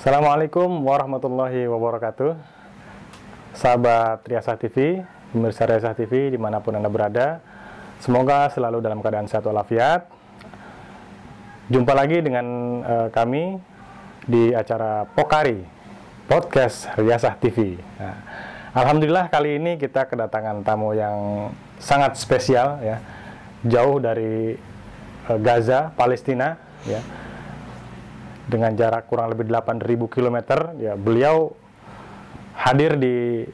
Assalamualaikum warahmatullahi wabarakatuh. Sahabat Riasah TV, pemirsa Riasah TV dimanapun Anda berada, semoga selalu dalam keadaan sehat walafiat. Jumpa lagi dengan kami di acara Pokari Podcast Riasah TV. Nah, alhamdulillah kali ini kita kedatangan tamu yang sangat spesial, ya, jauh dari Gaza, Palestina, ya, dengan jarak kurang lebih 8.000 km. Ya, beliau hadir di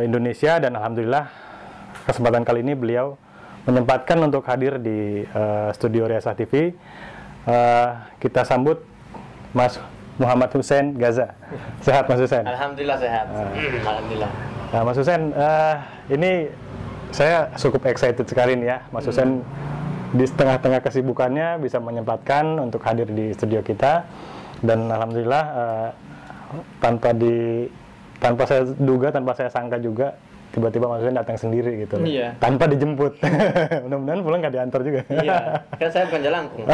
Indonesia dan alhamdulillah kesempatan kali ini beliau menyempatkan untuk hadir di studio Riasah TV. Kita sambut Mas Muhammad Hussein Gaza. Sehat Mas Hussein? Alhamdulillah sehat. Alhamdulillah. Nah, Mas Hussein, ini saya cukup excited sekali nih ya, Mas Hussein di tengah-tengah kesibukannya bisa menyempatkan untuk hadir di studio kita, dan alhamdulillah tanpa saya duga, tanpa saya sangka juga, tiba-tiba Mas Hussein datang sendiri gitu, Iya. tanpa dijemput. Mudah-mudahan pulang nggak diantar juga. Iya, kan saya bukan Jalangkung.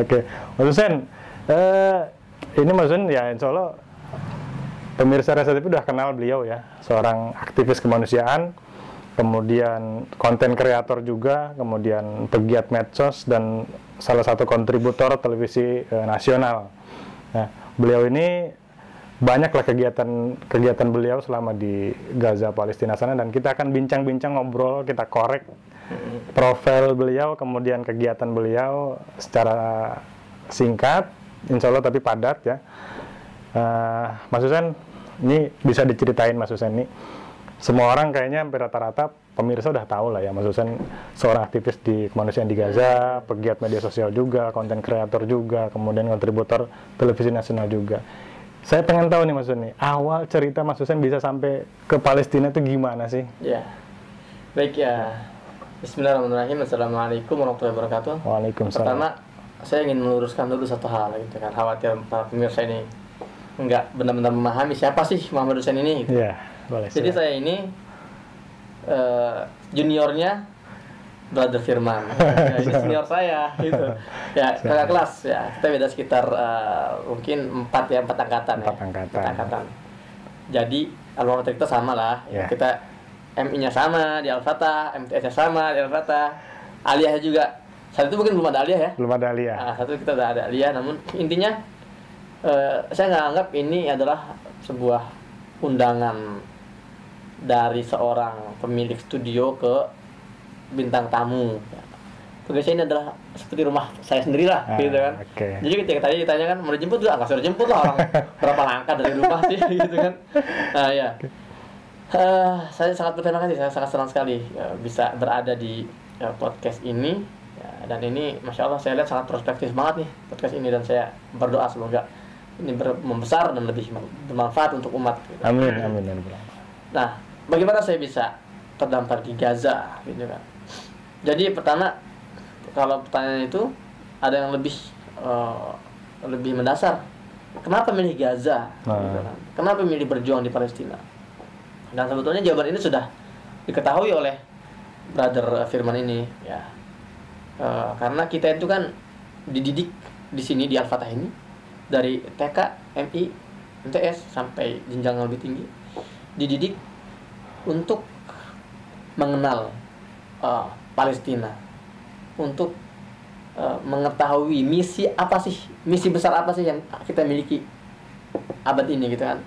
Oke, Mas Hussein, ini Mas Hussein ya insya Allah pemirsa Riasah TV udah kenal beliau ya, seorang aktivis kemanusiaan, kemudian konten kreator juga, kemudian pegiat medsos, dan salah satu kontributor televisi nasional. Nah, beliau ini banyaklah kegiatan beliau selama di Gaza, Palestina sana, dan kita akan bincang-bincang, ngobrol, kita korek profil beliau, kemudian kegiatan beliau secara singkat, insya Allah tapi padat ya. Mas Hussein, ini bisa diceritain Mas Hussein, ini semua orang kayaknya hampir rata-rata pemirsa udah tahu lah ya, Mas Hussein seorang aktivis di kemanusiaan di Gaza, pegiat media sosial juga, konten kreator juga, kemudian kontributor televisi nasional juga. Saya pengen tahu nih Mas Hussein, awal cerita Mas Hussein bisa sampai ke Palestina itu gimana sih? Ya, baik ya. Bismillahirrahmanirrahim. Assalamualaikum warahmatullahi wabarakatuh. Waalaikumsalam. Pertama, saya ingin meluruskan dulu satu hal gitu kan, khawatir para pemirsa ini nggak benar-benar memahami siapa sih Muhammad Hussein ini. Gitu. Iya, boleh. Jadi saya ini juniornya Brother Firman. Ya, ini senior saya gitu. Ya, kakak kelas ya. Kita beda sekitar mungkin 4 angkatan. 4 angkatan. Jadi alma mater kita sama lah. Ya. Kita MI-nya sama di Al-Fatah, MTS-nya sama di Al-Fatah. Aliyah juga. Saat itu mungkin belum ada aliyah ya. Belum ada aliyah. Nah, saat itu kita udah ada aliyah, namun intinya saya nggak anggap ini adalah sebuah undangan dari seorang pemilik studio ke bintang tamu. Tugas saya ini adalah seperti rumah saya sendiri lah, gitu kan. Okay. Jadi ketika tadi ditanya kan, mau dijemput juga, nggak usah dijemput lah, orang berapa langkah dari rumah sih, gitu kan. Nah ya, saya sangat berterima kasih, saya sangat senang sekali bisa berada di podcast ini. Ya, dan ini, Masya Allah, saya lihat sangat prospektif banget nih podcast ini, dan saya berdoa semoga ini membesar dan lebih bermanfaat untuk umat. Gitu. Amin, amin, amin. Nah, bagaimana saya bisa terdampar di Gaza, gitu kan? Jadi pertama, kalau pertanyaan itu ada yang lebih mendasar. Kenapa milih Gaza? Gitu kan? Kenapa milih berjuang di Palestina? Dan sebetulnya jawaban ini sudah diketahui oleh Brother Firman ini, ya. Karena kita itu kan dididik di sini di Al-Fatah ini dari TK, MI, MTS sampai jenjang yang lebih tinggi, dididik untuk mengenal Palestina, untuk mengetahui misi besar apa sih yang kita miliki abad ini, gitu kan.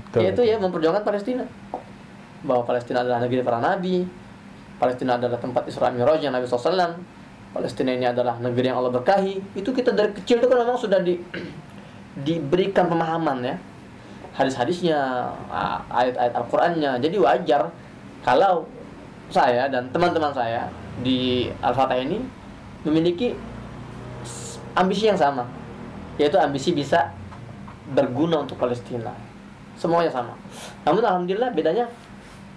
Betul. Yaitu ya memperjuangkan Palestina, bahwa Palestina adalah negeri para nabi, Palestina adalah tempat Isra Mi'rajnya Nabi SAW, Palestina ini adalah negeri yang Allah berkahi. Itu kita dari kecil itu kan memang sudah diberikan pemahaman ya, hadis-hadisnya, ayat-ayat Al-Qur'annya. Jadi wajar kalau saya dan teman-teman saya di Al-Fatah ini memiliki ambisi yang sama, yaitu ambisi bisa berguna untuk Palestina. Semuanya sama. Namun alhamdulillah bedanya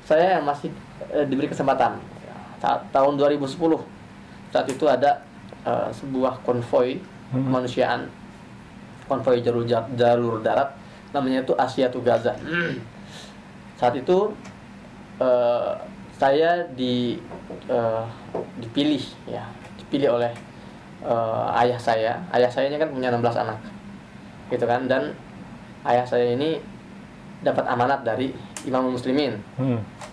saya yang masih diberi kesempatan. Tahun 2010 saat itu ada sebuah konvoi kemanusiaan, konvoi jalur darat, namanya itu Asia to Gaza. Saat itu saya dipilih oleh ayah saya. Ayah saya ini kan punya 16 anak. gitu kan. Dan ayah saya ini dapat amanat dari Imam Muslimin.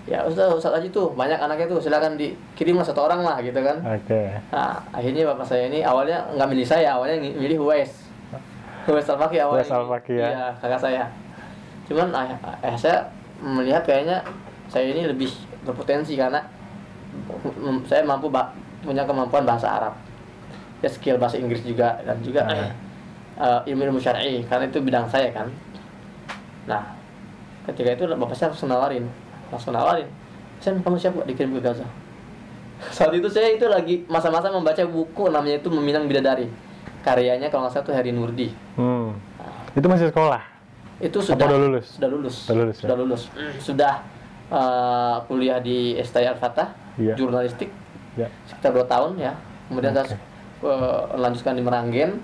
Ya Ustaz aja tuh banyak anaknya tuh, silakan dikirim lah 1 orang lah gitu kan. Nah akhirnya bapak saya ini awalnya nggak milih saya, awalnya milih Huwais Al-Faqih awalnya. Huwais Al-Faqih ya. Iya, kakak saya. Cuman ayah saya melihat kayaknya saya ini lebih berpotensi karena saya punya kemampuan bahasa Arab, ya skill bahasa Inggris juga, dan juga ilmu syar'i karena itu bidang saya kan. Nah ketika itu bapak saya langsung nawarin, Sen, kamu siap gak dikirim ke Gaza? Saat itu saya itu lagi masa-masa membaca buku namanya itu Meminang Bidadari, karyanya kalau nggak salah itu Heri Nurdi. Itu masih sekolah? Itu sudah lulus. Sudah kuliah di STI Al-Fatah, jurnalistik, sekitar 2 tahun ya. Kemudian saya lanjutkan di Meranggen,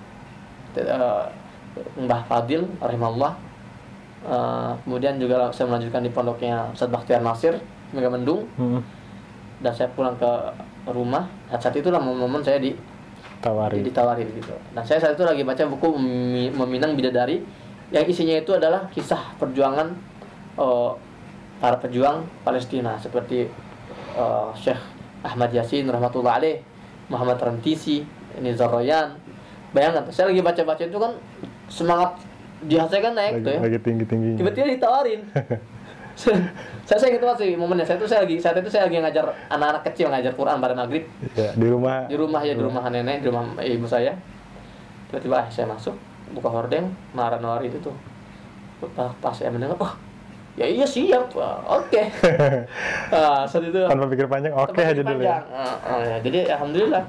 Mbah Fadil rahimahullah. Kemudian juga saya melanjutkan di pondoknya Ustaz Bakhtiar Nasir Megamendung. Dan saya pulang ke rumah. Saat itulah momen saya ditawarin gitu. Nah saya saat itu lagi baca buku Meminang Bidadari, yang isinya itu adalah kisah perjuangan para pejuang Palestina seperti Syekh Ahmad Yasin rahmatullah alaih, Muhammad Rantisi, Nizar Royan. Bayangkan, saya lagi baca-baca itu kan semangat di hati saya kan naik tuh ya. Lagi tinggi-tingginya. Tiba-tiba ditawarin. saya ingat banget sih momennya. Saat itu saya lagi ngajar anak-anak kecil, ngajar Quran pada maghrib. Ya, di rumah nenek, di rumah ibu saya. Tiba-tiba saya masuk, buka hordeng, nawarin itu tuh. Pas saya mendengar, ya iya siap, oke. Saat itu tanpa pikir panjang, oke aja dulu ya. Ya. Jadi alhamdulillah,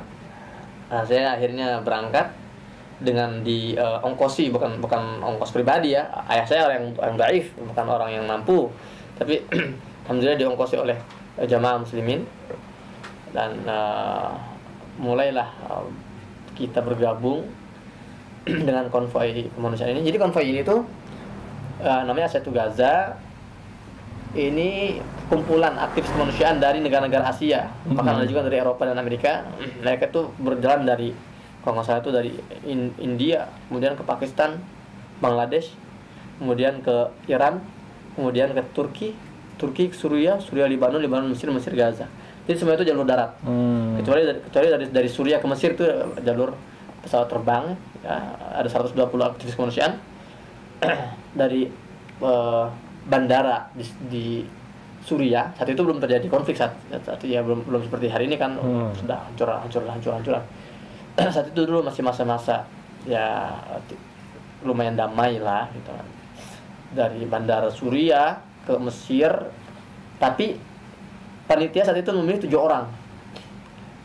saya akhirnya berangkat dengan ongkosi, bukan ongkos pribadi ya. Ayah saya orang yang dhaif, bukan orang yang mampu, tapi alhamdulillah diongkosi oleh jamaah muslimin. Dan mulailah kita bergabung dengan konvoi kemanusiaan ini. Jadi konvoi ini tuh namanya Satu Gaza. Ini kumpulan aktivis kemanusiaan dari negara-negara Asia, bahkan ada juga dari Eropa dan Amerika. Mereka tuh berjalan dari, kalau nggak salah itu dari India, kemudian ke Pakistan, Bangladesh, kemudian ke Iran, kemudian ke Turki, Suriah, Libanon, Mesir, Gaza. Jadi semua itu jalur darat. Kecuali dari Suriah ke Mesir itu jalur pesawat terbang. Ya, ada 120 aktivis kemanusiaan dari bandara di Suriah. Saat itu belum terjadi konflik, saat itu ya belum seperti hari ini kan. Sudah hancur-hancuran. Saat itu dulu masih masa-masa ya lumayan damai lah gitu kan. Dari bandara Suriah ke Mesir, tapi panitia saat itu memilih 7 orang.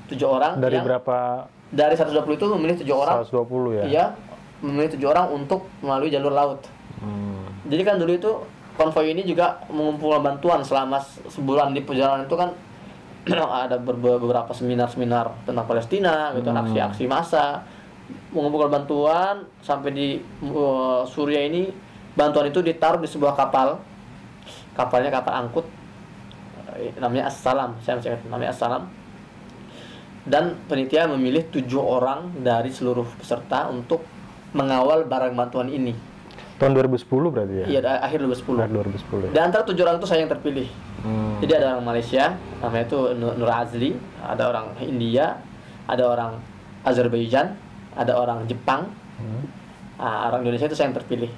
7 orang dari berapa? Dari 120 itu memilih 7 orang. 120 ya? Iya, memilih 7 orang untuk melalui jalur laut. Jadi kan dulu itu konvoi ini juga mengumpulkan bantuan selama sebulan di perjalanan itu kan. Ada beberapa seminar-seminar tentang Palestina gitu, aksi-aksi massa, mengumpulkan bantuan sampai di Suriah ini. Bantuan itu ditaruh di sebuah kapalnya kapal angkut, namanya As-Salam, saya masih ingat namanya As-Salam. Dan panitia memilih 7 orang dari seluruh peserta untuk mengawal barang bantuan ini. Tahun 2010 berarti ya? Iya, akhir 2010. 2010 ya. Dan antara 7 orang itu saya yang terpilih. Jadi ada orang Malaysia, namanya itu Nur Azli, ada orang India, ada orang Azerbaijan, ada orang Jepang, orang Indonesia itu saya yang terpilih.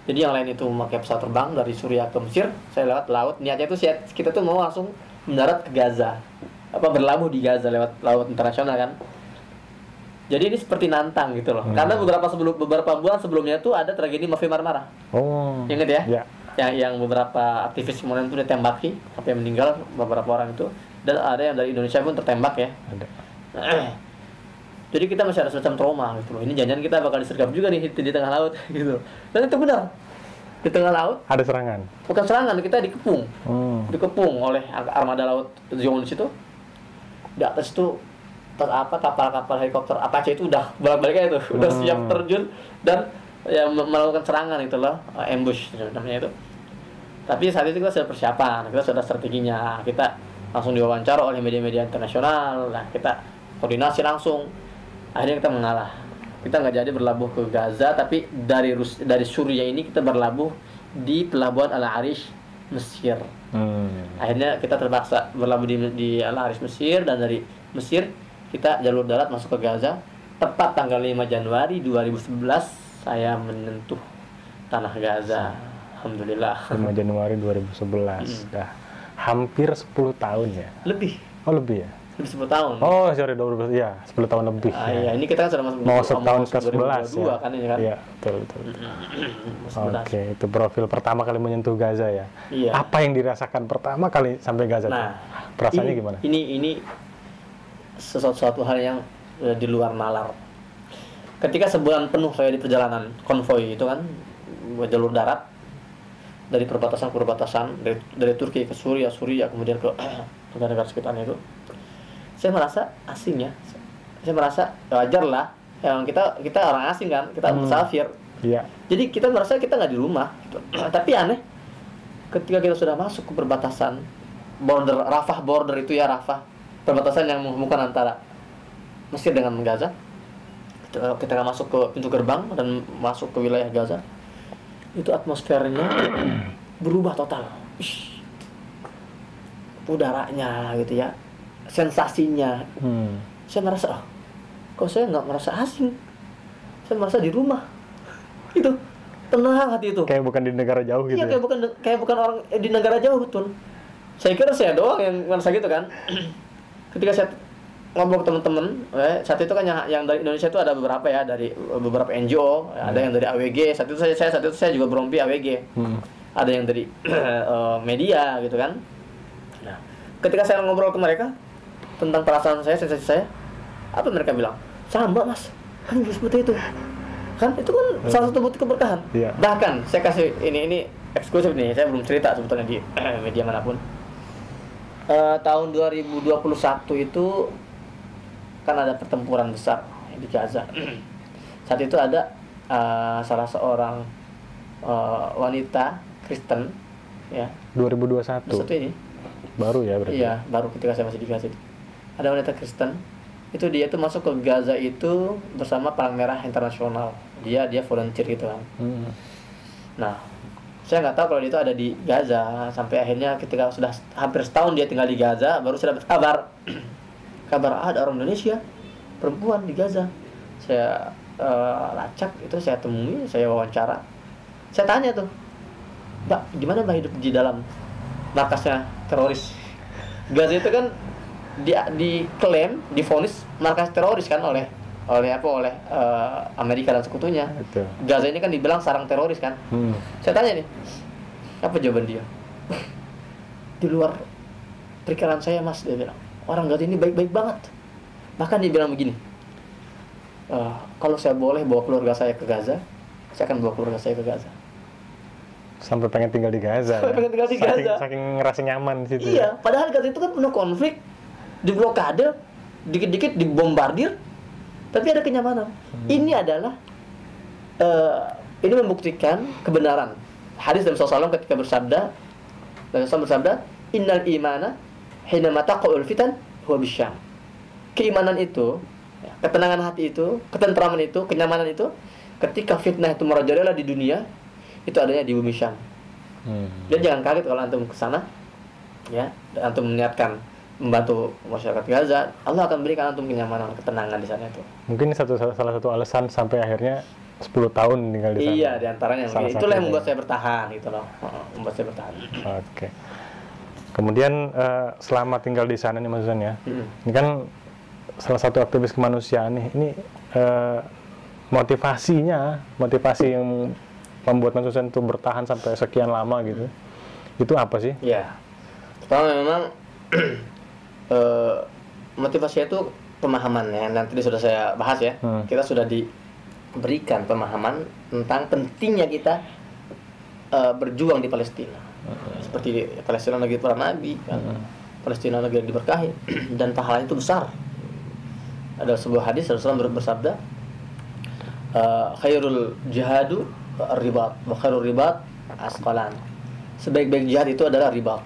Jadi yang lain itu memakai pesawat terbang dari Suriah ke Mesir, saya lewat laut. Niatnya itu kita tuh mau langsung mendarat ke Gaza, berlabuh di Gaza lewat laut internasional kan. Jadi ini seperti nantang gitu loh. Karena beberapa bulan sebelumnya itu ada tragedi Mavi Marmara. Ingat ya? Ya. Yang beberapa aktivis kemudian itu ditembaki sampai meninggal beberapa orang itu, dan ada yang dari Indonesia pun tertembak ya. Ada. Jadi kita masih ada semacam trauma gitu loh. Ini jangan kita bakal disergap juga nih di tengah laut gitu. Dan itu benar. Di tengah laut ada serangan. Bukan serangan, kita dikepung. Dikepung oleh armada laut Zionis itu. Di atas itu kapal-kapal helikopter Apache itu udah balik-balik aja tuh, udah siap terjun dan ya melakukan serangan itu loh, ambush namanya itu. Tapi saat itu kita sudah persiapan, kita sudah strateginya, kita langsung diwawancara oleh media-media internasional. Nah, kita koordinasi langsung, akhirnya kita mengalah. kita nggak jadi berlabuh ke Gaza, tapi dari Suriah ini kita berlabuh di pelabuhan Al-Arish Mesir. Akhirnya kita terpaksa berlabuh di Al-Arish Mesir, dan dari Mesir kita jalur darat masuk ke Gaza. Tepat tanggal 5 Januari 2011 saya menyentuh tanah Gaza. Alhamdulillah. 5 Januari 2011. Dah hampir 10 tahun ya. Lebih Oh, lebih ya? 10 tahun. Oh, sorry, 2012. Ya, 10 tahun lebih. Iya, ini kita kan sudah masuk mau tahun ke-11 ya. Kan ini kan. Iya, betul. Oke, itu profil pertama kali menyentuh Gaza ya. Iya. Apa yang dirasakan pertama kali sampai Gaza? Nah, perasaannya gimana? Ini sesuatu hal yang di luar nalar. Ketika sebulan penuh saya di perjalanan konvoi itu kan, jalur darat dari perbatasan dari Turki ke Suriah kemudian ke negara-negara sekitarnya itu, saya merasa asing ya. Saya merasa wajar lah, yang kita orang asing kan, kita musafir. Iya. Jadi kita merasa kita nggak di rumah gitu. Tapi aneh, ketika kita sudah masuk ke perbatasan Rafah border itu ya, Rafah, perbatasan yang menghubungkan antara Mesir dengan Gaza, kita masuk ke pintu gerbang dan masuk ke wilayah Gaza, itu atmosfernya berubah total. Udaranya gitu ya, sensasinya. Saya merasa, kok saya nggak merasa asing, saya merasa di rumah. Itu tenang hati itu. Kayak bukan di negara jauh gitu. Iya, kayak bukan orang di negara jauh, betul. Saya kira saya doang yang merasa gitu kan. Ketika saya ngobrol ke teman-teman, saat itu kan yang dari Indonesia itu ada beberapa ya, dari beberapa NGO, ada yang dari AWG. Saat itu saya juga berompi AWG. Ada yang dari media gitu kan. Nah, ketika saya ngobrol ke mereka tentang perasaan saya, sensasi saya, apa mereka bilang? Sama Mas, kan juga seperti itu. Kan itu kan salah satu bukti keberkahan. Iya. Bahkan saya kasih ini eksklusif nih, saya belum cerita sebetulnya di media manapun. Tahun 2021 itu kan ada pertempuran besar di Gaza. Saat itu ada salah seorang wanita Kristen ya. 2021. Satu ini. Baru ya berarti. Iya, baru ketika saya masih di Gaza. Ada wanita Kristen. Itu dia tuh masuk ke Gaza itu bersama Palang Merah Internasional. Dia volunteer gitu kan. Nah, saya nggak tahu kalau dia itu ada di Gaza sampai akhirnya ketika sudah hampir setahun dia tinggal di Gaza, baru saya dapat kabar ada orang Indonesia perempuan di Gaza. Saya lacak itu, saya temui, saya wawancara, saya tanya tuh, Mbak, gimana Mbak hidup di dalam markasnya teroris? Gaza itu kan diklaim, divonis markas teroris kan oleh Amerika dan sekutunya. Betul. Gaza ini kan dibilang sarang teroris kan. Saya tanya nih, apa jawaban dia? Di luar perkiraan saya Mas, dia bilang, orang Gaza ini baik-baik banget. Bahkan dia bilang begini, kalau saya boleh bawa keluarga saya ke Gaza, saya akan bawa keluarga saya ke Gaza. Sampai pengen tinggal di Gaza. Sampai pengen tinggal di Gaza. Saking ngerasa nyaman di situ. Iya, padahal Gaza itu kan penuh konflik, diblokade, dikit-dikit dibombardir, tapi ada kenyamanan. Ini adalah ini membuktikan kebenaran hadis Nabi SAW ketika bersabda, innal imana hina mataqul fitan huwa bisyam. Keimanan itu, ketenangan hati itu, ketentraman itu, kenyamanan itu, ketika fitnah itu merajalela di dunia, itu adanya di bumi Syam. Dan jangan kaget kalau antum ke sana, ya, dan antum meniatkan membantu masyarakat Gaza, Allah akan berikan antum kenyamanan, ketenangan di sana itu. Mungkin salah satu alasan sampai akhirnya 10 tahun tinggal di sana. Iya, diantaranya. Itulah yang membuat saya bertahan, gitu loh. Membuat saya bertahan. Oke. Kemudian selama tinggal di sana nih Mas Susan ya, ini kan salah satu aktivis kemanusiaan nih. Ini motivasi yang membuat Mas Susan itu bertahan sampai sekian lama gitu. Itu apa sih? Iya. Pertama memang motivasinya itu pemahaman ya, nanti sudah saya bahas ya. Kita sudah diberikan pemahaman tentang pentingnya kita berjuang di Palestina. Seperti di Palestina negeri para nabi kan. Palestina negeri yang diberkahi dan pahalanya itu besar. Ada sebuah hadis Rasulullah bersabda, khairul jihadu ribat wa khairul ribat asqalan. Sebaik-baik jihad itu adalah ribat.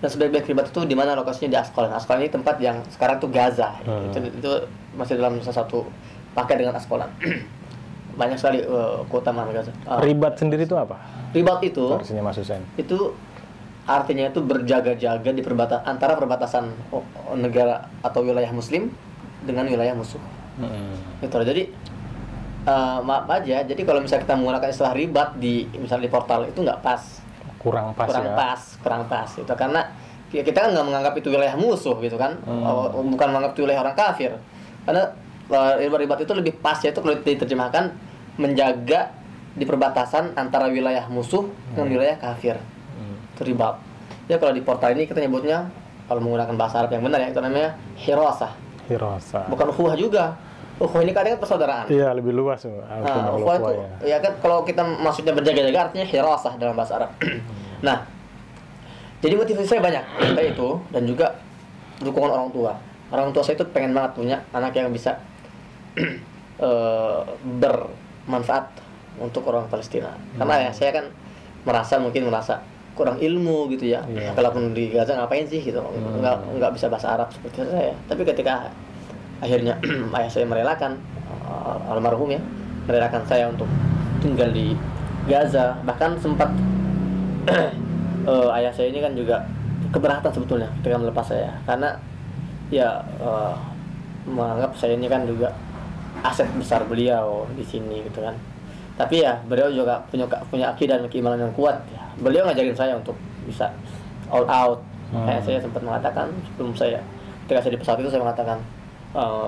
Dan sebaik-baik ribat itu di mana lokasinya? Di Asqalan. Asqalan ini tempat yang sekarang tuh Gaza. Itu masih dalam salah satu pakai dengan Asqalan. Banyak sekali keutamaan Gaza. Ribat sendiri itu apa? Ribat itu Versinya Mas Husain. itu artinya itu berjaga-jaga di antara perbatasan negara atau wilayah muslim dengan wilayah musuh. Gitu. Jadi maaf aja, jadi kalau misalnya kita menggunakan istilah ribat misalnya di portal itu nggak pas. Kurang pas. Kurang pas itu karena kita kan nggak menganggap itu wilayah musuh gitu kan. Bukan menganggap itu wilayah orang kafir. Karena ribat itu lebih pas, yaitu kalau diterjemahkan menjaga di perbatasan antara wilayah musuh dengan wilayah kafir. Itu ribat. Ya kalau di portal ini kita nyebutnya, kalau menggunakan bahasa Arab yang benar ya, itu namanya hirasah. Bukan ukhuwah juga. Ukhuwah ini kadang persaudaraan. Iya, lebih luas. Ukhuwah itu ya kan kalau kita maksudnya berjaga-jaga artinya hirasah dalam bahasa Arab. Nah, jadi motivasi saya banyak kayak itu, dan juga dukungan orang tua. Orang tua saya itu pengen banget punya anak yang bisa bermanfaat untuk orang Palestina. Karena ya saya kan merasa kurang ilmu gitu ya. Kalaupun di Gaza ngapain sih gitu. Nggak bisa bahasa Arab seperti saya. Tapi ketika akhirnya ayah saya merelakan, almarhum ya, merelakan saya untuk tinggal di Gaza. Bahkan sempat ayah saya ini kan juga keberatan sebetulnya ketika melepas saya, karena ya menganggap saya ini kan juga aset besar beliau di sini gitu kan. Tapi ya beliau juga punya akidah dan keimanan yang kuat ya. Beliau ngajarin saya untuk bisa all out. Kayak saya sempat mengatakan sebelum ketika saya di pesawat itu saya mengatakan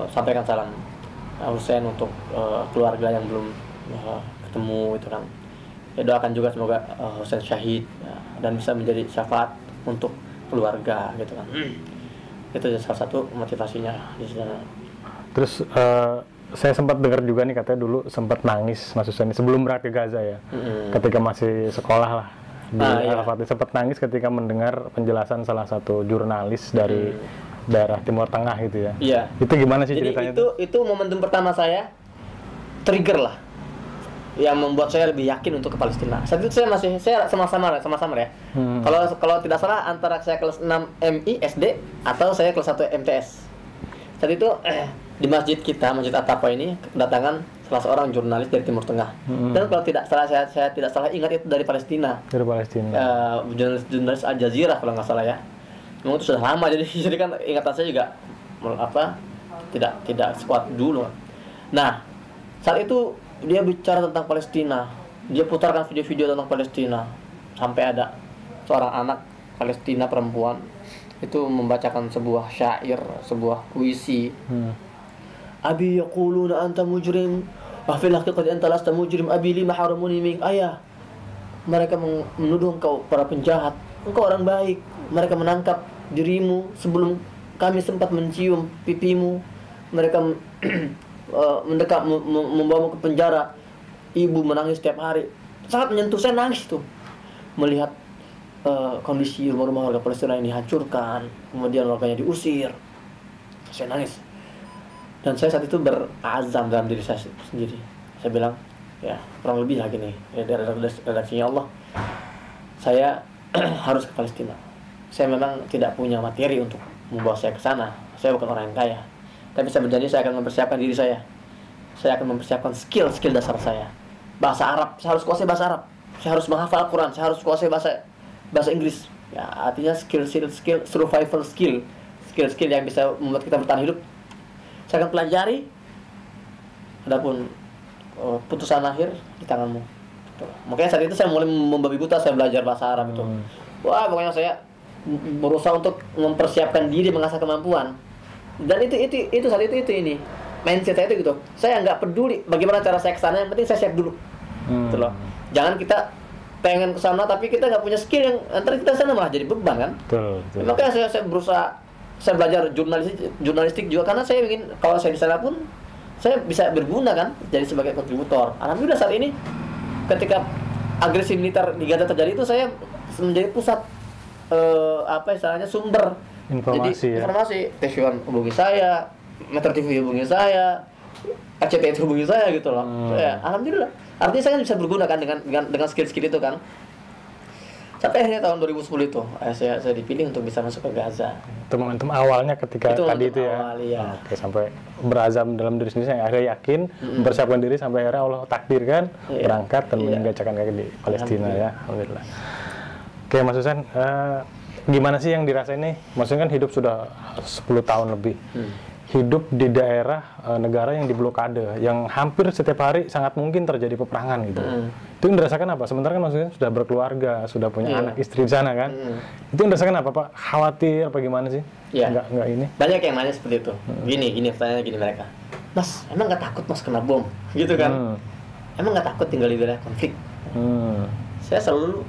sampaikan salam Husain untuk keluarga yang belum ketemu itu kan. Ya doakan juga semoga Husain syahid ya, dan bisa menjadi syafaat untuk keluarga gitu kan. Itu salah satu motivasinya di sana. Terus saya sempat dengar juga nih, katanya dulu sempat nangis Mas Husain sebelum berangkat ke Gaza ya. Ketika masih sekolah lah di Al-Fatih, sempat nangis ketika mendengar penjelasan salah satu jurnalis dari daerah Timur Tengah gitu ya. Iya. Itu gimana sih ceritanya? Jadi itu momentum pertama saya, trigger lah, yang membuat saya lebih yakin untuk ke Palestina. Saat itu saya sama-sama ya. Kalau tidak salah antara saya kelas 6 MI SD atau saya kelas 1 MTS. Saat itu di masjid At-Taqwa ini kedatangan salah seorang jurnalis dari Timur Tengah. Dan kalau tidak salah saya tidak salah ingat itu dari Palestina. Jurnalis Al Jazeera kalau nggak salah ya. Memang itu sudah lama, jadi kan ingatan saya juga tidak sekuat dulu. Nah, saat itu dia bicara tentang Palestina. Dia putarkan video-video tentang Palestina. Sampai ada seorang anak Palestina perempuan itu membacakan sebuah syair, sebuah puisi. Abi yaquluna anta mujrim, wa fil haqiqati anta lasta mujrim, abi lima haramuni mink. Ayah, mereka menuduh engkau para penjahat, engkau orang baik. Mereka menangkap dirimu sebelum kami sempat mencium pipimu. Mereka mendekat, membawamu ke penjara. Ibu menangis setiap hari. Sangat menyentuh, saya nangis tuh melihat kondisi rumah-rumah warga Palestina ini dihancurkan, kemudian warganya diusir. Saya nangis, dan saya saat itu berazam dalam diri saya sendiri. Saya bilang, ya kurang lebih lagi nih dari redaksinya Allah, saya harus ke Palestina. Saya memang tidak punya materi untuk membawa saya ke sana. Saya bukan orang yang kaya, tapi saya berjanji saya akan mempersiapkan diri saya. Saya akan mempersiapkan skill dasar saya. Bahasa Arab, saya harus kuasai bahasa Arab. Saya harus menghafal Al-Quran, saya harus kuasai bahasa Inggris. Ya, artinya skill survival skill yang bisa membuat kita bertahan hidup. Saya akan pelajari. Adapun putusan akhir di tanganmu. Makanya saat itu saya mulai membabi buta, saya belajar bahasa Arab itu. Wah, pokoknya saya berusaha untuk mempersiapkan diri, mengasah kemampuan. Dan itu saat itu ini mindset saya itu gitu. Saya nggak peduli bagaimana cara saya kesana, yang penting saya siap dulu. Gitu loh. Jangan kita pengen kesana tapi kita nggak punya skill, yang antara kita sana malah jadi beban kan. Betul. Makanya saya berusaha, saya belajar jurnalistik juga, karena saya ingin kalau saya di sana pun saya bisa berguna kan, jadi sebagai kontributor. Alhamdulillah saat ini ketika agresi militer di Gaza terjadi itu, saya menjadi pusat istilahnya sumber informasi. Informasi. TV1 hubungi saya, Metro TV hubungi saya, RCTI hubungi saya gitu loh. Alhamdulillah. Artinya saya bisa berguna kan dengan skill itu kan. Tapi akhirnya tahun 2010 itu saya dipilih untuk bisa masuk ke Gaza. Itu momentum awalnya ketika Itu tadi momentum itu ya. awal, iya. Oke, sampai berazam dalam diri sendiri, saya akhirnya yakin, mempersiapkan diri sampai akhirnya Allah takdirkan Iya. berangkat dan Iya. meninggalkan kaki di Palestina ya. Alhamdulillah. Oke, Mas Husain, gimana sih yang dirasain nih? Maksudnya kan hidup sudah 10 tahun lebih. Hidup di daerah negara yang diblokade, yang hampir setiap hari sangat mungkin terjadi peperangan gitu. Itu yang dirasakan apa? Sementara kan maksudnya sudah berkeluarga, sudah punya anak istri di sana kan. Itu yang dirasakan apa, Pak? Khawatir apa gimana sih? Iya. Enggak ini. Banyak yang nanya seperti itu. Gini pertanyaannya gini mereka. Mas, emang nggak takut Mas kena bom? Gitu kan? Emang nggak takut tinggal di wilayah konflik? Saya selalu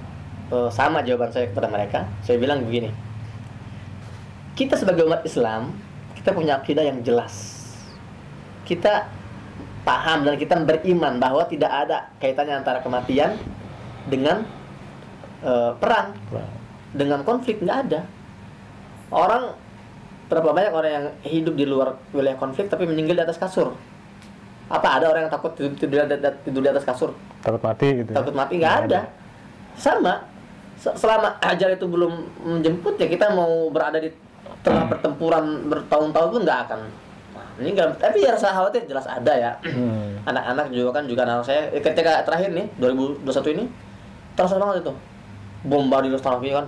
sama jawaban saya kepada mereka. Saya bilang begini. Kita sebagai umat Islam, kita punya akidah yang jelas. Kita paham dan kita beriman bahwa tidak ada kaitannya antara kematian dengan perang, dengan konflik, nggak ada. Berapa banyak orang yang hidup di luar wilayah konflik tapi meninggal di atas kasur? Apa ada orang yang takut tidur di atas kasur? Takut mati gitu. Takut mati? Nggak ada. Sama. Selama ajal itu belum menjemput ya kita mau berada di tengah pertempuran bertahun-tahun pun nggak akan meninggal. Tapi ya rasa khawatir jelas ada ya. Anak-anak juga anak saya ketika terakhir nih 2021 ini terasa banget itu bombardir setengah kiri kan,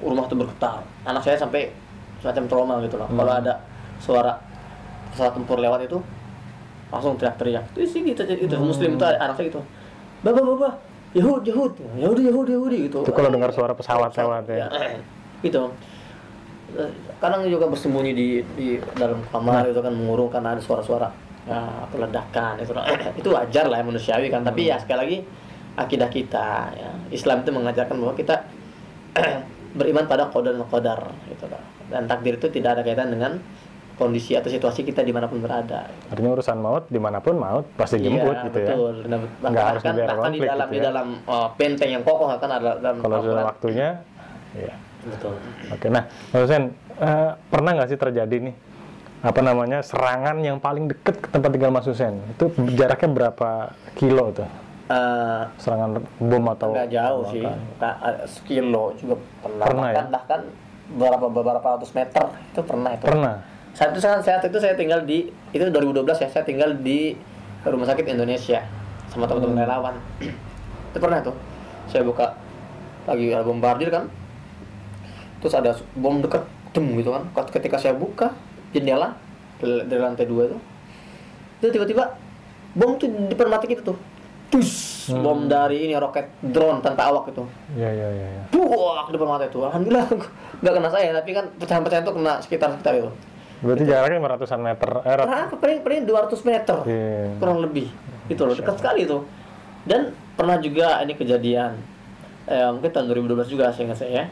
rumah itu bergetar. Anak saya sampai semacam trauma gitu loh. Kalau ada suara pesawat tempur lewat itu langsung teriak-teriak. Itu Muslim itu anak saya gitu. Baba, Yahudi gitu. Itu kalau dengar suara pesawat lewat ya. Gitu. Kadang juga bersembunyi di dalam kamar itu kan mengurung karena ada suara-suara peledakan itu wajar lah ya, manusiawi kan. Tapi ya sekali lagi akidah kita ya, Islam itu mengajarkan bahwa kita beriman pada qada dan qadar gitu kan. Dan takdir itu tidak ada kaitan dengan kondisi atau situasi kita dimanapun berada. Artinya urusan maut dimanapun maut pasti jemput gitu betul. ya. Nggak harus bahkan di dalam gitu ya. di dalam benteng yang kokoh kan ada dalam kalau sudah waktunya ya. Betul. Oke, nah Mas Husain, pernah nggak sih terjadi nih serangan yang paling dekat ke tempat tinggal Mas Husain? Itu jaraknya berapa kilo tuh? Serangan bom atau nggak jauh sih, sekilo juga pernah ya? bahkan beberapa ratus meter itu pernah. Saat itu saya tinggal itu 2012 ya, saya tinggal di Rumah Sakit Indonesia sama teman-teman relawan. Itu pernah tuh, saya buka lagi ada bombardir kan, terus ada bom dekat gitu kan. Ketika saya buka jendela dari lantai 2 itu tiba-tiba bom tuh di depan mata kita tuh. Bom dari ini roket drone tanpa awak itu. Iya. Buak di depan mata itu. Alhamdulillah nggak kena saya, tapi kan pecahan-pecahan itu kena sekitar itu. Berarti jaraknya 500-an meter. Paling 200 meter. Kurang lebih. Itu loh, dekat sekali itu. Dan pernah juga ini kejadian mungkin tahun 2012 juga saya ingat saya.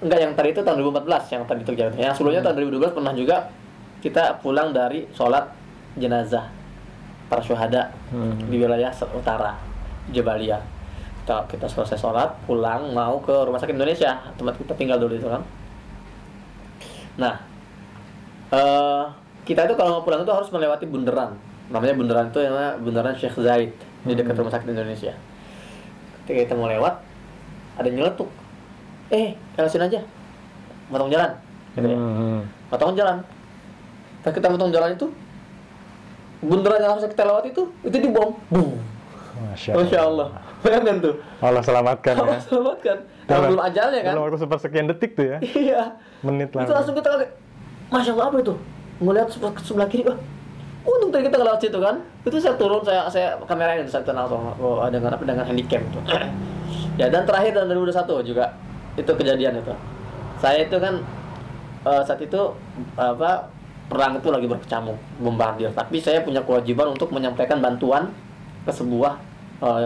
Enggak, yang tadi itu tahun 2014 yang tadi terjadi. Yang sebelumnya tahun 2012 pernah juga kita pulang dari sholat jenazah para syuhada di wilayah utara Jabalia. Kita selesai sholat, pulang mau ke Rumah Sakit Indonesia, tempat kita tinggal dulu itu kan. Nah, kita itu kalau mau pulang itu harus melewati bundaran. Namanya bundaran itu bundaran Sheikh Zayed di dekat Rumah Sakit Indonesia. Ketika kita mau lewat, ada yang nyeletuk. Lewatin aja, potong jalan. Gitu ya. Potong jalan. Pas kita potong jalan itu, bundaran yang harus kita lewati itu dibom. Boom. Masya Allah. Bayangkan tuh. Allah selamatkan ya. Allah selamatkan. Belum ajalnya kan. Dalam waktu sepersekian detik tuh ya. Iya. Menit lah. Itu langsung kita kaget. Masya Allah, apa itu? Ngeliat sebelah kiri, untung tadi kita nggak lewat situ kan. Itu saya turun, saya kamerain itu, saya tenang dengan handycam itu. Ya, dan terakhir tahun 2021 juga itu kejadian itu. Saya itu kan saat itu perang itu lagi berkecamuk, bombardir. Tapi saya punya kewajiban untuk menyampaikan bantuan ke sebuah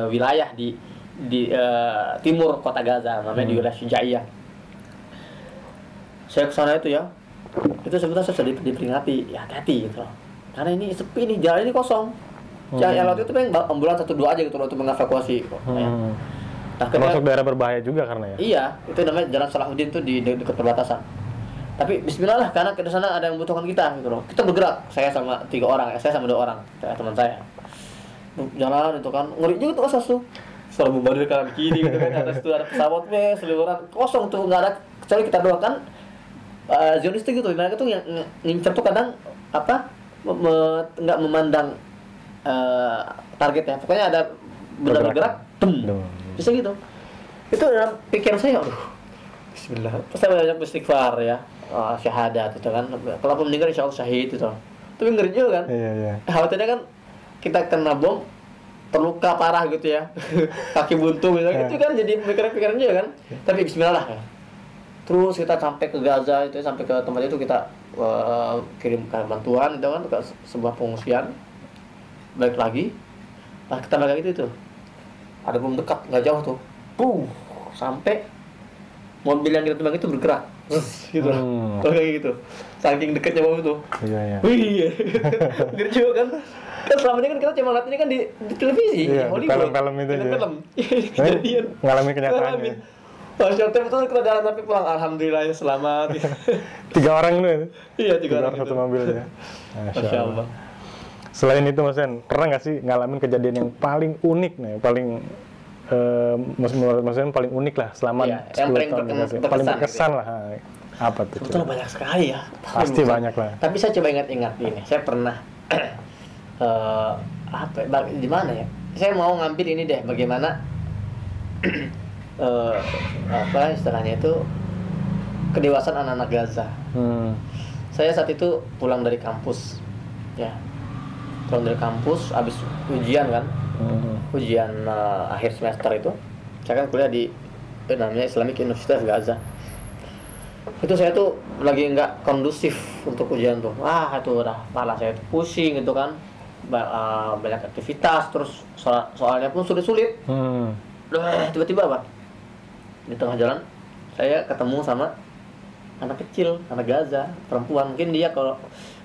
wilayah di timur kota Gaza, namanya di wilayah Syujaiyah. Saya kesana itu ya, itu sebenarnya saya sudah diperingati, ya hati-hati gitu loh. Karena ini sepi nih, jalan ini kosong. Yang lewat itu pengen ambulans 1-2 aja gitu loh untuk mengevakuasi. Ya. Nah, termasuk daerah berbahaya juga karena ya. Iya, itu namanya Jalan Salahuddin itu di dekat perbatasan. Tapi bismillah lah, karena di sana ada yang membutuhkan kita gitu loh. Kita bergerak, saya sama 3 orang, saya sama 2 orang, teman saya. Jalan itu kan ngeri juga tuh asas tuh. suara bombardir kanan kiri gitu kan, atas itu ada pesawat seliweran kosong tuh, nggak ada kecuali kita doakan. Zionis itu gitu, mereka tuh yang ngincer tuh kadang apa nggak memandang target ya, pokoknya ada benda bergerak, bisa gitu. Itu dalam pikiran saya, aduh, Bismillah. Saya banyak beristighfar ya, syahadat itu kan. Kalau meninggal insya Allah syahid itu. Tapi ngeri juga kan. Iya. Khawatirnya kan kita kena bom, terluka parah gitu ya, kaki buntu misalnya, itu kan jadi pikiran-pikiran juga kan. Tapi Bismillah lah. Terus kita sampai ke Gaza itu, sampai ke tempat itu kita kirim bantuan itu kan ke sebuah pengungsian. Balik lagi, pas kita balik lagi itu ada bom dekat, nggak jauh tuh, sampai mobil yang kita tembak itu bergerak, gitu, kayak gitu, saking dekatnya bom itu. Iya. Wih, ngeri juga kan. Kan selama ini kan kita cuma lihat ini kan di televisi, Iya, Hollywood, film-film itu aja. film. Jadian. Ngalamin kenyataannya. Masya Allah, betul kita jalan tapi pulang, alhamdulillah ya selamat. 3 orang itu ya? Iya, 3 orang satu gitu. mobil ya. Masya Allah. Selain itu Mas Sen, pernah nggak sih ngalamin kejadian yang paling unik nih, paling maksudnya paling unik lah selama Iya, yang 10 paling tahun berkesan paling gitu berkesan lah. Apa tuh? Sebetulnya banyak sekali ya. Pasti banyak lah. Tapi saya coba ingat-ingat ini. Saya pernah apa? Di mana ya? Saya mau ngambil ini deh. Bagaimana apa istilahnya itu kedewasaan anak-anak Gaza. Saya saat itu pulang dari kampus, ya. Pulang dari kampus, habis ujian kan, ujian akhir semester itu. Saya kan kuliah di namanya Islamic University of Gaza. Itu saya tuh lagi nggak kondusif untuk ujian tuh. Wah itu udah malah saya tuh pusing gitu kan, banyak aktivitas, terus soalnya pun sulit-sulit. Tiba-tiba apa? Di tengah jalan saya ketemu sama anak kecil, anak Gaza, perempuan. Mungkin dia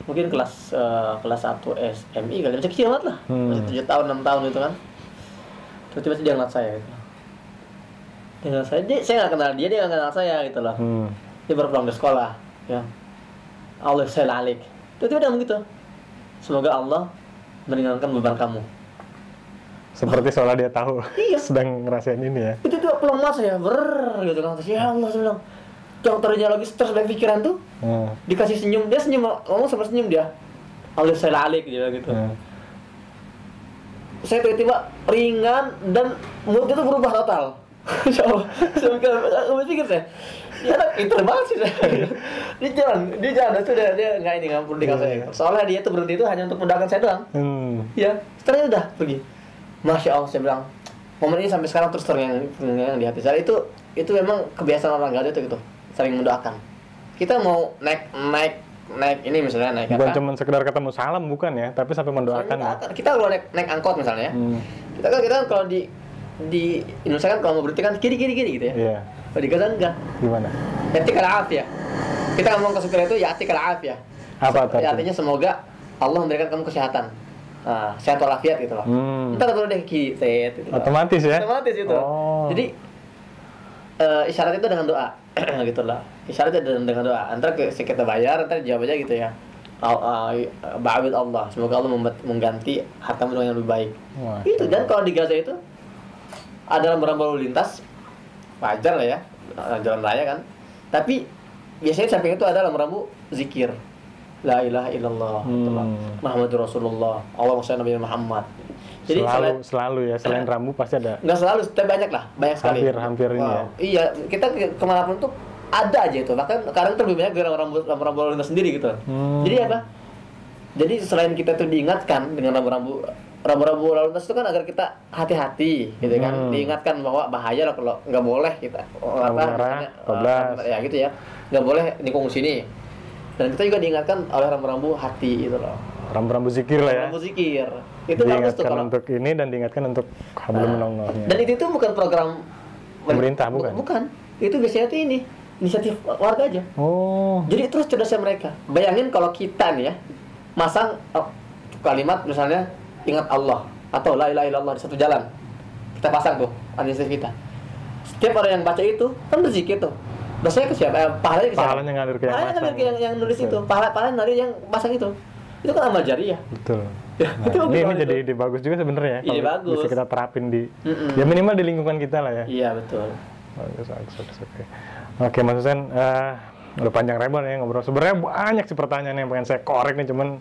mungkin kelas 1 SMI kali, masih kecil banget lah, masih 7 tahun 6 tahun itu kan. Tiba-tiba dia ngeliat saya gitu. Dia ngeliat saya, saya nggak kenal dia nggak kenal saya gitu loh. Dia baru pulang dari sekolah, ya. Allah alik. Tiba-tiba dia begitu. Semoga Allah meringankan beban kamu. Seperti seolah dia tahu Iya. sedang ngerasain ini ya. Itu tuh pulang masa ya, gitu kan. Terus ya Allah, saya bilang, yang tadinya lagi stres dan pikiran tuh, dikasih senyum, dia senyum, ngomong sama senyum dia. Allah alik dia gitu. Saya tiba-tiba ringan dan mood itu berubah total. Insyaallah. Saya pikir saya, ya pintar banget sih saya. Dia jalan itu dia nggak perlu dikasih saya. Soalnya dia tuh berhenti itu hanya untuk mendoakan saya doang. Ya, setelahnya udah pergi. Masya Allah, saya bilang, momen ini sampai sekarang terus terngiang di hati saya. Itu memang kebiasaan orang Gaza itu gitu, saling mendoakan. Kita mau naik ini misalnya naik bukan apa? cuma sekedar ketemu salam bukan ya, tapi sampai mendoakan ya. Kita kalau naik angkot misalnya, kita kan kalau di Indonesia kan kalau mau berhenti kan kiri gitu ya. Iya. Kalau di Gaza enggak. Gimana? Yatikal afiyah. Kita ngomong ke supir itu yatikal afiyah. Apa tuh? Artinya semoga Allah memberikan kamu kesehatan. Sehat walafiat gitu loh. Entar dulu deh set gitu. Otomatis ya? Otomatis itu. Jadi isyarat itu dengan doa gitu lah. Isyarat itu dengan doa. Antara kita bayar, antara jawab aja gitu ya. Ba'awid Allah. Semoga Allah mengganti hartamu dengan yang lebih baik. Itu. Dan kalau di Gaza itu ada rambu-rambu lalu lintas, wajar lah ya, jalan raya kan. Tapi biasanya samping itu ada rambu-rambu zikir. La ilaha illallah, Muhammadur Rasulullah, Allahumma shalli Nabi Muhammad. Jadi selalu ya, selain rambu pasti ada. Nggak selalu, tapi banyak sekali. Hampir ini ya. Iya, kita kemanapun tuh ada aja itu. Bahkan sekarang tuh lebih banyak dari rambu-rambu lalu lintas sendiri gitu. Jadi apa? Jadi selain kita tuh diingatkan dengan rambu-rambu lalu lintas itu kan agar kita hati-hati gitu kan. Diingatkan bahwa bahaya lah kalau nggak boleh kita ya gitu ya. Nggak boleh nikung sini. Dan kita juga diingatkan oleh rambu-rambu hati itu loh. Rambu-rambu zikir lah ya. Rambu zikir. Itu bagus tuh kalau untuk ini dan diingatkan untuk hablum minallahnya. Dan itu bukan program pemerintah bukan? Bukan. Itu biasanya tuh ini inisiatif warga aja. Jadi terus cerdasnya mereka. Bayangin kalau kita nih ya masang kalimat misalnya ingat Allah atau la ilaha illallah di satu jalan. Kita pasang tuh inisiatif kita. Setiap orang yang baca itu kan berzikir tuh. Dosanya ke siapa? Pahalanya ke siapa? Pahalanya ngalir ke yang nulis itu. Pahalanya ngalir yang pasang itu. Itu kan amal jariah. Betul. Ya, Nah, ini jadi ide bagus juga sebenarnya ya. Ide Kalau bagus. bisa kita terapin di, ya minimal di lingkungan kita lah ya. Iya betul. Bagus. Oke. Oke, Mas Husein, udah panjang lebar ya ngobrol. Sebenarnya banyak sih pertanyaan yang pengen saya korek nih, cuman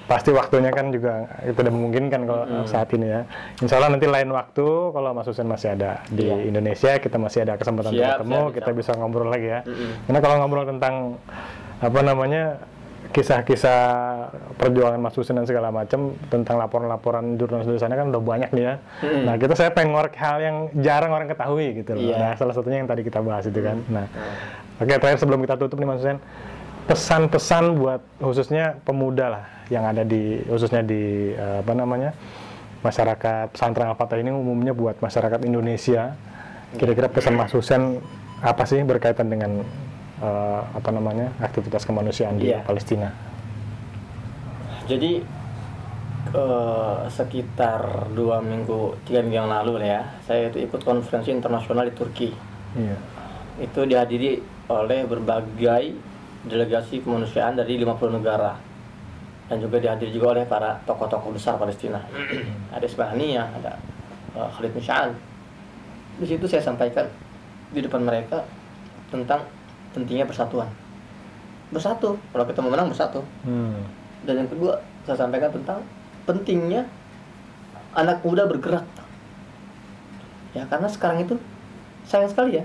pasti waktunya kan juga tidak memungkinkan kalau saat ini ya. Insya Allah nanti lain waktu kalau Mas Husein masih ada di Indonesia, kita masih ada kesempatan bertemu, kita bisa ngobrol lagi ya. Karena kalau ngobrol tentang apa namanya kisah-kisah perjuangan Mas Husein dan segala macam tentang laporan-laporan jurnalis di sana kan udah banyak nih ya. Nah, saya pengen ngorek hal yang jarang orang ketahui gitu loh. Nah, salah satunya yang tadi kita bahas itu kan. Nah, oke, terakhir sebelum kita tutup nih Mas Husein, pesan-pesan buat khususnya pemuda lah yang ada di khususnya di apa namanya masyarakat pesantren Al-Fatah ini, umumnya buat masyarakat Indonesia. Kira-kira pesan Mas Husein apa sih berkaitan dengan apa namanya aktivitas kemanusiaan di Palestina? Jadi sekitar 3 minggu yang lalu lah ya, saya itu ikut konferensi internasional di Turki. Itu dihadiri oleh berbagai delegasi kemanusiaan dari 50 negara dan juga dihadiri juga oleh para tokoh-tokoh besar Palestina. Ada Ismail Haniyah, ada Khalid Mash'al. Di situ saya sampaikan di depan mereka tentang pentingnya persatuan. Bersatu, kalau kita mau menang bersatu. Dan yang kedua, saya sampaikan tentang pentingnya anak muda bergerak. Ya, karena sekarang itu sayang sekali ya.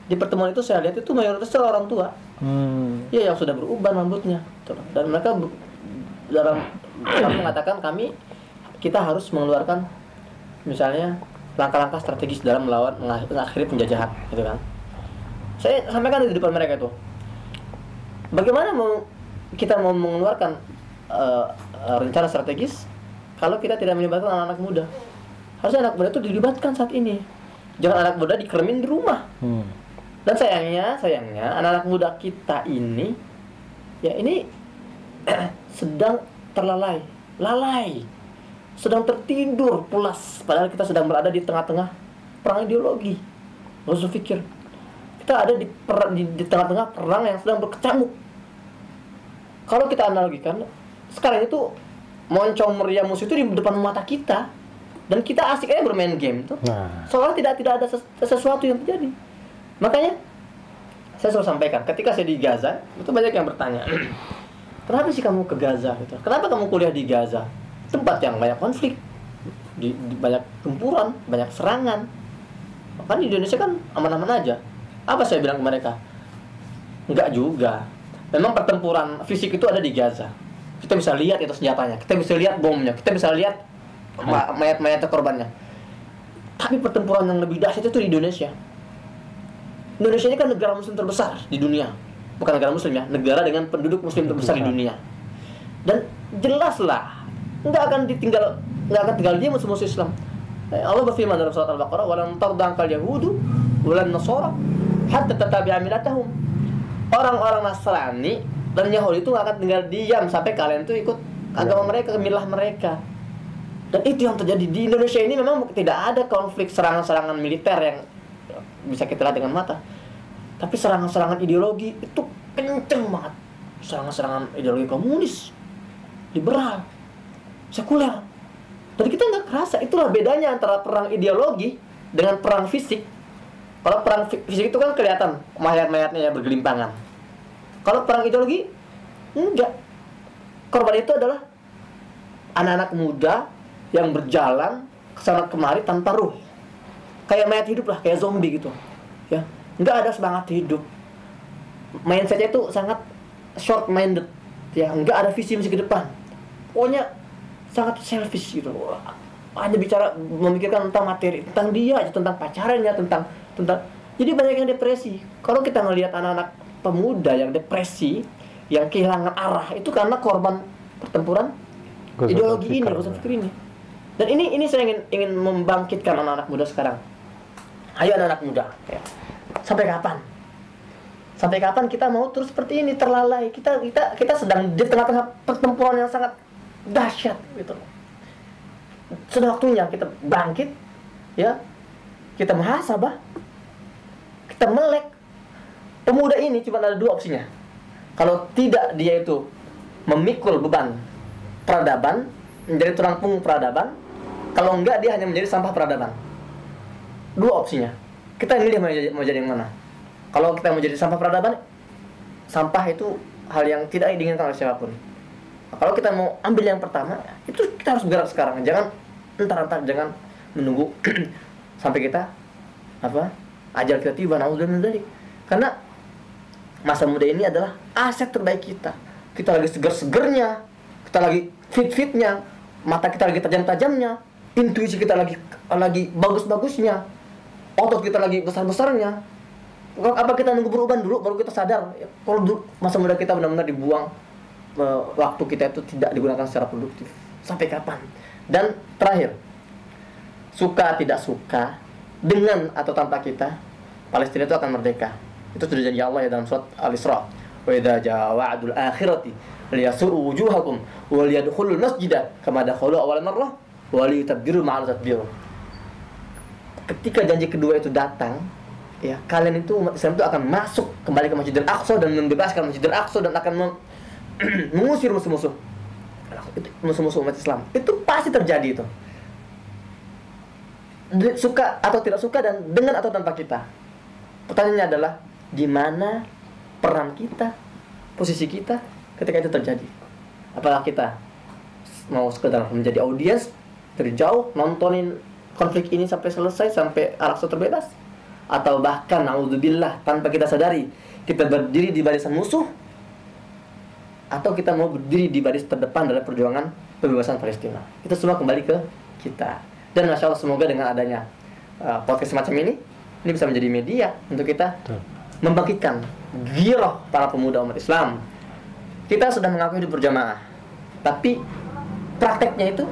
Di pertemuan itu saya lihat itu mayoritas orang tua. Ya, yang sudah beruban rambutnya. Dan mereka dalam mengatakan kita harus mengeluarkan misalnya langkah-langkah strategis dalam melawan mengakhiri penjajahan, gitu kan. Saya sampaikan di depan mereka itu, bagaimana kita mau mengeluarkan rencana strategis kalau kita tidak melibatkan anak-anak muda. Harusnya anak muda itu dilibatkan saat ini. Jangan anak muda dikeremin di rumah. Dan sayangnya anak-anak muda kita ini sedang lalai, sedang tertidur pulas. Padahal kita sedang berada di tengah-tengah perang ideologi. Nggak usah pikir. Kita ada di tengah-tengah perang yang sedang berkecamuk. Kalau kita analogikan, sekarang itu moncong meriam musuh itu di depan mata kita, dan kita asik aja bermain game tuh. Soalnya tidak ada sesuatu yang terjadi. Makanya saya selalu sampaikan, ketika saya di Gaza, itu banyak yang bertanya, kenapa sih kamu ke Gaza? Gitu. Kenapa kamu kuliah di Gaza? Tempat yang banyak konflik, banyak gempuran, banyak serangan. Kan di Indonesia kan aman-aman aja. Apa saya bilang ke mereka? Enggak juga. Memang pertempuran fisik itu ada di Gaza. Kita bisa lihat itu senjatanya, kita bisa lihat bomnya, kita bisa lihat mayat-mayat korbannya. Tapi pertempuran yang lebih dahsyat itu di Indonesia. Indonesia ini kan negara muslim terbesar di dunia. Bukan negara muslim ya, negara dengan penduduk muslim terbesar di dunia. Dan jelaslah nggak akan tinggal dia musuh-musuh Islam. Allah berfirman dalam surat Al-Baqarah, "Walan tardangkal yahudu walan nasara hatta tattabi'a millatahum." Orang-orang Nasrani dan Yahudi itu nggak akan tinggal diam sampai kalian itu ikut agama mereka, milah mereka. Dan itu yang terjadi di Indonesia ini. Memang tidak ada konflik serangan-serangan militer yang bisa kita lihat dengan mata, tapi serangan-serangan ideologi itu kenceng banget. Serangan-serangan ideologi komunis, liberal, sekuler. Jadi kita nggak kerasa. Itulah bedanya antara perang ideologi dengan perang fisik. Kalau perang fisik itu kan kelihatan mayat-mayatnya ya bergelimpangan. Kalau perang ideologi, enggak. Korban itu adalah anak-anak muda yang berjalan kesana kemari tanpa ruh. Kayak mayat hidup lah, kayak zombie gitu. Ya, enggak ada semangat hidup. Mindsetnya itu sangat short minded. Ya, enggak ada visi misi ke depan. Pokoknya sangat selfish gitu. Hanya bicara memikirkan tentang materi, tentang dia aja, tentang pacarannya, tentang jadi banyak yang depresi. Kalau kita melihat anak-anak pemuda yang depresi, yang kehilangan arah, itu karena korban pertempuran ideologi ini, gosok fikir ini. Dan ini saya ingin membangkitkan anak-anak muda sekarang. Ayo anak-anak muda, ya. Sampai kapan? Sampai kapan kita mau terus seperti ini, terlalai? Kita sedang di tengah-tengah pertempuran yang sangat dahsyat gitu. Sudah waktunya kita bangkit, ya. Kita muhasabah, kita melek. Pemuda ini cuma ada 2 opsinya. Kalau tidak dia itu memikul beban peradaban, menjadi tulang punggung peradaban. Kalau enggak, dia hanya menjadi sampah peradaban. Dua opsinya. Kita milih mau jadi yang mana. Kalau kita mau jadi sampah peradaban, sampah itu hal yang tidak diinginkan oleh siapapun. Kalau kita mau ambil yang pertama, itu kita harus bergerak sekarang. Jangan entar-entar, jangan menunggu sampai kita ajal kita tiba. Naudzubillah. Karena masa muda ini adalah aset terbaik kita. Kita lagi seger-segernya, kita lagi fit-fitnya, mata kita lagi tajam-tajamnya, intuisi kita lagi bagus-bagusnya, otot kita lagi besar-besarnya. Apa kita nunggu beruban dulu baru kita sadar? Kalau dulu masa muda kita benar-benar dibuang, waktu kita itu tidak digunakan secara produktif. Sampai kapan? Dan terakhir, suka tidak suka, dengan atau tanpa kita, Palestina itu akan merdeka. Itu sudah janji Allah ya dalam surat Al-Isra. Wa idza jaa wa'dul akhirati liyasuru wujuhakum wa liyadkhulul masjida kama dakhalu awwal marrah wa liyutabbiru ma'al tadbir. Ketika janji kedua itu datang, ya, kalian itu umat Islam itu akan masuk kembali ke Masjidil Aqsa dan membebaskan Masjidil Aqsa dan akan mengusir musuh-musuh umat Islam. Itu pasti terjadi itu. Suka atau tidak suka dan dengan atau tanpa kita. Pertanyaannya adalah di mana peran kita, posisi kita ketika itu terjadi. Apakah kita mau sekedar menjadi audiens dari jauh nontonin konflik ini sampai selesai, sampai Al-Aqsa terbebas, atau bahkan naudzubillah tanpa kita sadari kita berdiri di barisan musuh, atau kita mau berdiri di baris terdepan dalam perjuangan pembebasan Palestina. Itu semua kembali ke kita. Dan Masya Allah, semoga dengan adanya podcast semacam ini bisa menjadi media untuk kita membangkitkan gairah para pemuda umat Islam. Kita sudah mengakui hidup berjamaah, tapi prakteknya itu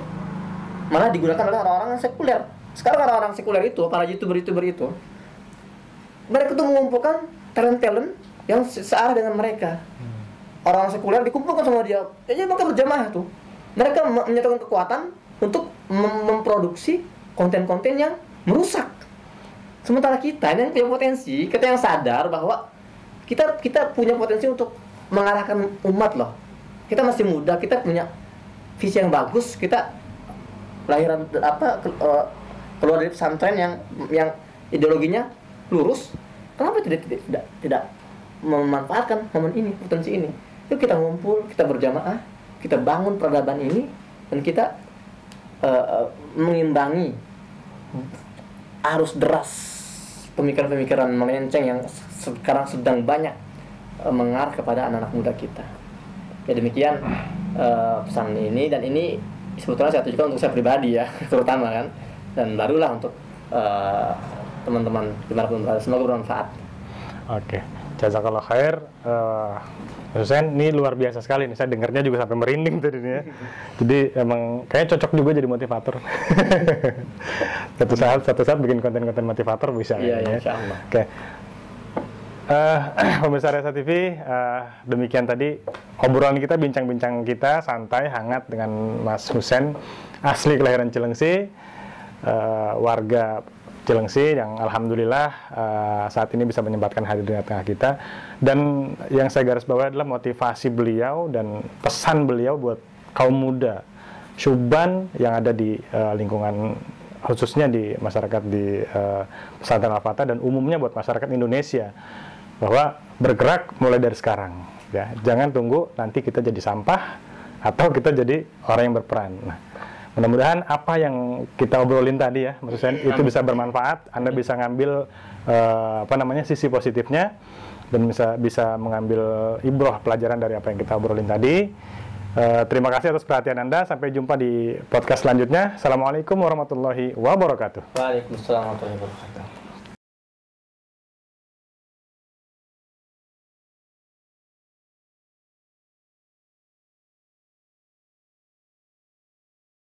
malah digunakan oleh orang-orang yang sekuler. Sekarang orang-orang sekuler itu, para youtuber itu, mereka tuh mengumpulkan talent-talent yang searah dengan mereka. Orang sekuler dikumpulkan sama dia, jadi mereka berjamaah tuh. Mereka menyatakan kekuatan untuk memproduksi konten-konten yang merusak. Sementara kita ini yang punya potensi, kita yang sadar bahwa kita punya potensi untuk mengarahkan umat loh. Kita masih muda, kita punya visi yang bagus, kita lahiran keluar dari pesantren yang ideologinya lurus. Kenapa tidak memanfaatkan momen ini, potensi ini? Yuk kita ngumpul, kita berjamaah, kita bangun peradaban ini, dan kita mengimbangi arus deras pemikiran-pemikiran melenceng yang sekarang sedang banyak mengarah kepada anak-anak muda kita. Ya demikian pesan ini, dan ini sebetulnya saya tujukan untuk saya pribadi ya, terutama kan, dan barulah untuk teman-teman dimanapun berada. Semoga bermanfaat. Oke, jazakallah khair. Mas Hussein, ini luar biasa sekali nih. Saya dengarnya juga sampai merinding tadi nih ya. Jadi emang kayaknya cocok juga jadi motivator. Satu saat bikin konten-konten motivator bisa. Iya, insya Allah. Oke. Pemirsa Resa TV, demikian tadi obrolan kita, bincang-bincang kita santai, hangat dengan Mas Hussein, asli kelahiran Cilengsi, warga Cilengsi yang alhamdulillah saat ini bisa menyempatkan hadir di tengah kita. Dan yang saya garis bawahi adalah motivasi beliau dan pesan beliau buat kaum muda Syuban yang ada di lingkungan, khususnya di masyarakat di pesantren Al-Fatah dan umumnya buat masyarakat Indonesia, bahwa bergerak mulai dari sekarang ya. Jangan tunggu nanti kita jadi sampah atau kita jadi orang yang berperan. Nah, mudah-mudahan apa yang kita obrolin tadi ya, Mas Hussein, itu bisa bermanfaat. Anda bisa ngambil sisi positifnya dan bisa mengambil ibrah pelajaran dari apa yang kita obrolin tadi. Terima kasih atas perhatian Anda. Sampai jumpa di podcast selanjutnya. Assalamualaikum warahmatullahi wabarakatuh. Waalaikumsalam warahmatullahi wabarakatuh.